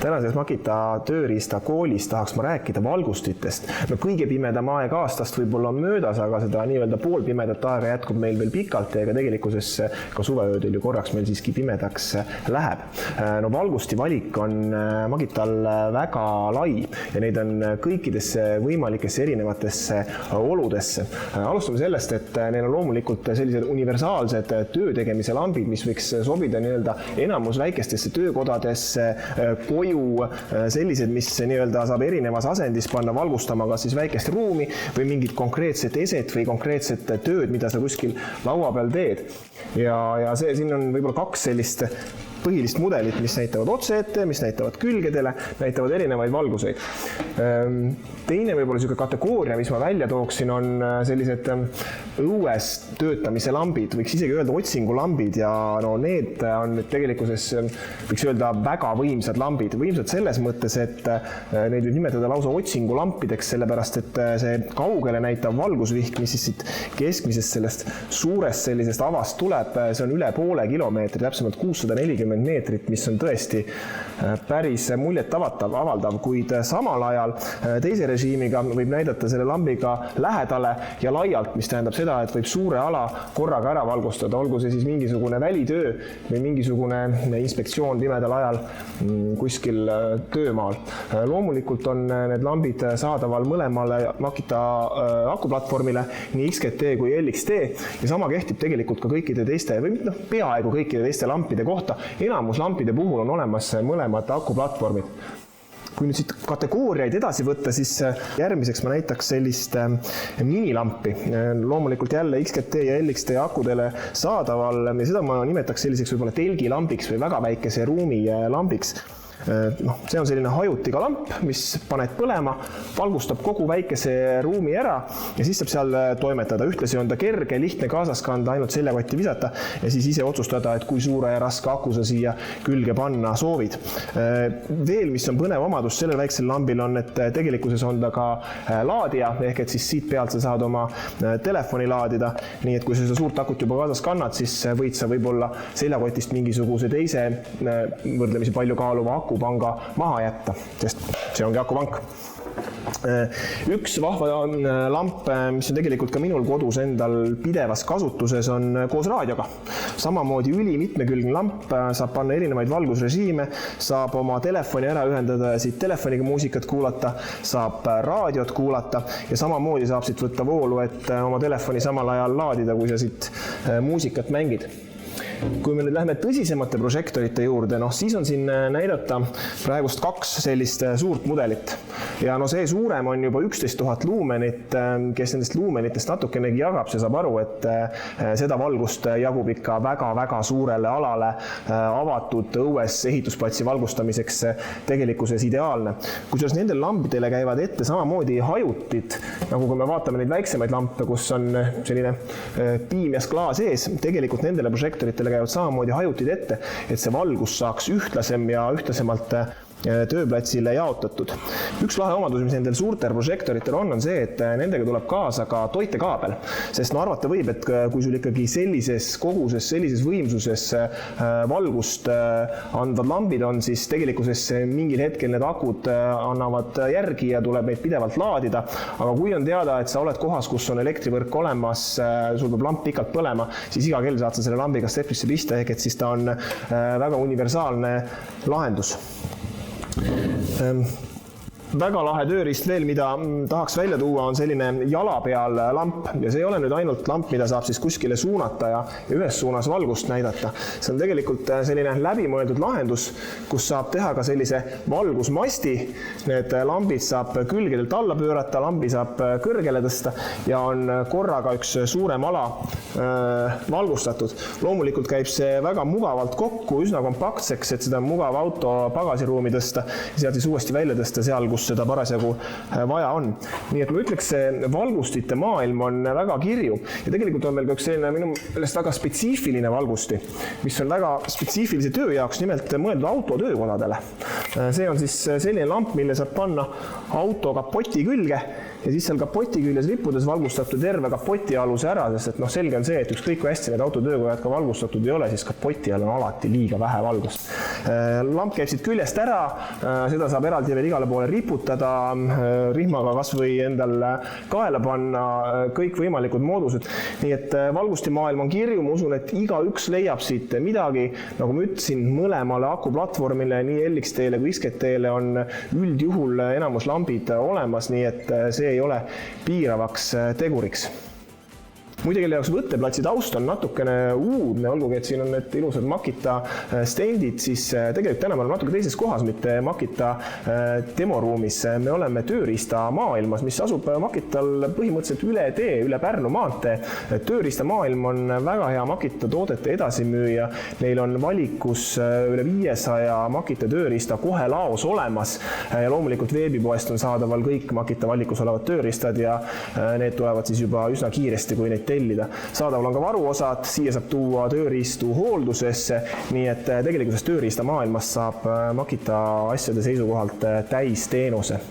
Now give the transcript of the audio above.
tänases Makita tööriista koolis tahaks ma rääkida valgustitest. No kõige pimedam aeg aastast võib-olla on möödas, aga seda nii-öelda poolpimedat aega jätkub meil veel pikalt ja ega tegelikkuses ka suveöödel ju korraks meil siiski pimedaks läheb. No valgusti valik on Makital väga lai ja neid on kõikidesse võimalikesse erinevatesse oludesse. Alustame sellest, et neil on loomulikult sellised universaalsed töötegemise lambid, mis võiks sobida nii-öelda enamus väikestesse töökodadesse, koju, sellised, mis nii-öelda saab erinevas asendis panna valgustama kas siis väikest ruumi või mingit konkreetset eset või konkreetset tööd, mida sa kuskil laua peal teed. Ja siin on võib-olla 2 sellist põhilist mudelit, mis näitavad otse ette, mis näitavad külgedele, näitavad erinevaid valguseid. Teine võib-olla selline kategooria, mis ma välja tooksin, on sellised õues töötamise lambid, võiks isegi öelda otsingulambid ja no need on tegelikkuses, võiks öelda, väga võimsad lambid. Võimsad selles mõttes, et neid võib nimetada lausa otsingulampideks, sellepärast et see kaugele näitav valgusvihk, mis siis siit keskmisest sellest suurest sellisest avast tuleb, see on üle poole kilomeetri, täpsemalt 640 meetrit, mis on tõesti päris muljet avaldav, kuid samal ajal teise režiimiga võib näidata selle lambiga lähedale ja laialt, mis tähendab seda, et võib suure ala korraga ära valgustada, olgu see siis mingisugune välitöö või mingisugune inspektsioon pimedal ajal kuskil töömaal. Loomulikult on need lambid saadaval mõlemale Makita akuplatvormile, nii XGT kui LXT ja sama kehtib tegelikult ka kõikide teiste või peaaegu kõikide teiste lampide kohta. Enamus lampide puhul on olemas mõlemad akuplatvormid. Kui nüüd siit kategooriaid edasi võtta, siis järgmiseks ma näitaks sellist minilampi. Loomulikult jälle XGT ja LXT akudele saadaval ja seda ma nimetaks selliseks võib-olla telgilambiks või väga väikese ruumi lambiks. See on selline hajutiga lamp, mis paned põlema, valgustab kogu väikese ruumi ära ja siis saab seal toimetada. Ühtlasi on ta kerge, lihtne kaasas kanda, ainult seljakotti visata ja siis ise otsustada, et kui suure ja raske aku sa siia külge panna soovid. Veel, mis on põnev omadus sellel väiksel lambil on, et tegelikkuses on ta ka laadija, ehk et siis siit pealt sa saad oma telefoni laadida, nii et kui sa seda suurt akut juba kaasas kannad, siis võid sa võib-olla seljakotist mingisuguse teise võrdlemisi palju kaaluva akupanga maha jätta, sest see ongi akupank. Üks vahva lamp, mis on tegelikult ka minul kodus endal pidevas kasutuses, on koos raadioga. Samamoodi ülimitmekülgne lamp, saab panna erinevaid valgusrežiime, saab oma telefoni ära ühendada ja siit telefoniga muusikat kuulata, saab raadiot kuulata ja samamoodi saab siit võtta voolu, et oma telefoni samal ajal laadida, kui sa siit muusikat mängid. Kui me nüüd lähme tõsisemate prožektorite juurde, siis on siin näidata praegust 2 sellist suurt mudelit. Ja see suurem on juba 11 000 luumenit, kes nendest luumenitest natukenegi jagab, see saab aru, et seda valgust jagub ikka väga-väga suurele alale avatud õues ehitusplatsi valgustamiseks tegelikkuses ideaalne. Kusjuures nendel lambidele käivad ette samamoodi hajutid, nagu kui me vaatame neid väiksemaid lampe, kus on selline piimjas klaas ees, tegelikult nendele prožektoritele käivad samamoodi hajutid ette, et see valgus saaks ühtlasem ja ühtlasemalt tööplatsile jaotatud. Üks lahe omadus, mis nendel suurtel prožektoritel on see, et nendega tuleb kaasa ka toitekaabel, sest arvata võib, et kui sul ikkagi sellises koguses, sellises võimsuses valgust andvad lambid on, siis tegelikkuses mingil hetkel need akud annavad järgi ja tuleb neid pidevalt laadida, aga kui on teada, et sa oled kohas, kus on elektrivõrk olemas, sul peab lamp pikalt põlema, siis iga kell saad sa selle lambiga stepisse pista, ehk et siis ta on väga universaalne lahendus. Väga lahe tööriist veel, mida tahaks välja tuua, on selline jala peal lamp ja see ei ole nüüd ainult lamp, mida saab siis kuskile suunata ja ühes suunas valgust näidata. See on tegelikult selline läbimõeldud lahendus, kus saab teha ka sellise valgusmasti. Need lambid saab külgedelt alla pöörata, lambi saab kõrgele tõsta ja on korraga üks suurem ala valgustatud. Loomulikult käib see väga mugavalt kokku, üsna kompaktseks, et seda on mugav auto pagasiruumi tõsta ja sealt siis uuesti välja tõsta seal, kus seda parasjagu vaja on. Nii et ma ütleks, see valgustite maailm on väga kirju ja tegelikult on veel ka üks selline minu meelest väga spetsiifiline valgusti, mis on väga spetsiifilise töö jaoks, nimelt mõeldud autotöökodadele. See on siis selline lamp, mille saab panna auto kapoti külge ja siis seal kapoti küljes rippudes valgustatud terve kapoti aluse ära, sest et selge on see, et ükskõik kui hästi need autotöökojad ka valgustatud ei ole, siis kapoti all on alati liiga vähe valgust. Lamp käib siit küljest ära, seda saab eraldi veel igale poole riputada, rihmaga kas või endal kaela panna, kõik võimalikud moodused. Nii et valgustimaailm on kirju, ma usun, et igaüks leiab siit midagi, nagu ma ütlesin, mõlemale akuplatvormile, nii LX-teele kui XGT-le on üldjuhul enamus lambid olemas, nii et see ei ole piiravaks teguriks. Muide, kelle jaoks võtteplatsi taust on natukene uudne, olgugi, et siin on need ilusad Makita stendid, siis tegelikult täna me oleme natuke teises kohas, mitte Makita demoruumis. Me oleme tööriista maailmas, mis asub Makital põhimõtteliselt üle tee, üle Pärnu maantee. Tööriista maailm on väga hea Makita toodete edasimüüja. Neil on valikus üle 500 Makita tööriista kohe laos olemas ja loomulikult veebipoest on saadaval kõik Makita valikus olevad tööriistad ja need tulevad siis juba üsna kiiresti, kui neid tellida. Saadaval on ka varuosad, siia saab tuua tööriistu hooldusesse, nii et tegelikkuses tööriista maailmas saab Makita asjade seisukohalt täis teenuse.